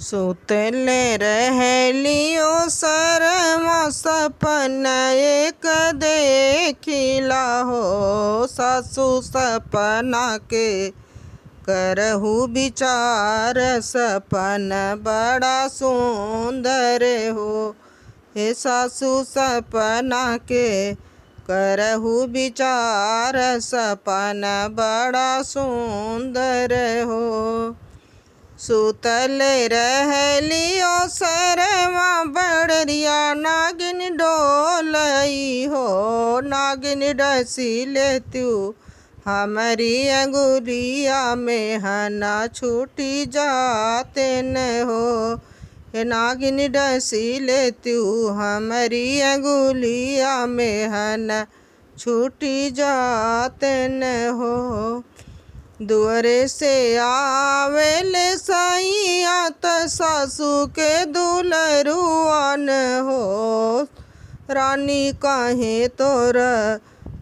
सुतले रहलियो शर्मा सपन एक देखिला हो। सासु सपना के करहु विचार, सपन बड़ा सुंदर हो। हे सासु सपना के करहु विचार, सपन बड़ा सुंदर हो। सुतल रहलियो शर्मा बड़रिया नागिन डोलई हो। नागिन डसी लेत्यू हमारी अंगुलिया में हना छूटी जाते न हो। हे नागिन डसी लेत्यू हमारी अंगुलिया में हना छूटी जाते न हो। दुअरे से आवेले सैया त सासू के दुलरुआन हो। रानी काहे तोर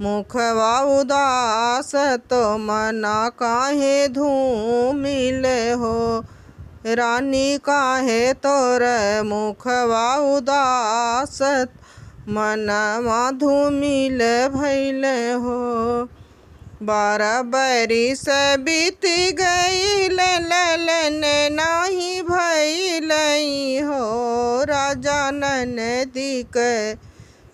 मुखवा उदास, तो मना काहे धूमिल हो। रानी काहे तोर मुखवा उदास, मनवा धूमिल भइल हो। 12 बरिस बीत गईल ललन नाही भइलई हो। राजा ननदी के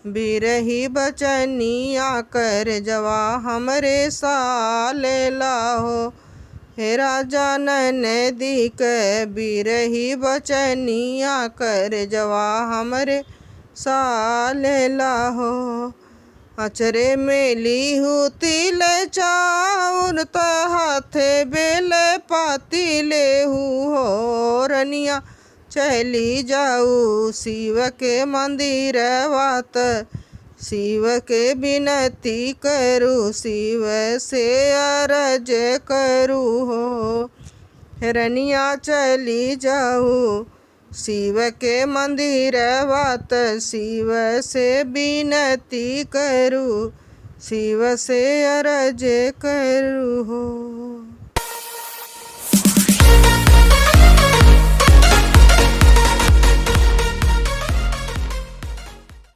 बिरही बचनिया कर जवा हमरे सालेला हो। हे राजा ननदी के बिरही बचनिया कर जवा हमरे सालेला हो। अचरे में लीहू तिल चाउर त हाथे बेल पाती लेहू हो। रनिया चली जाऊ शिव के मंदिर वात, शिव के विनती करू, शिव से अरज करू हो। रनिया चली जाऊ शिव के मंदिर वात, शिव से विनती करू, शिव से अरज करू हो।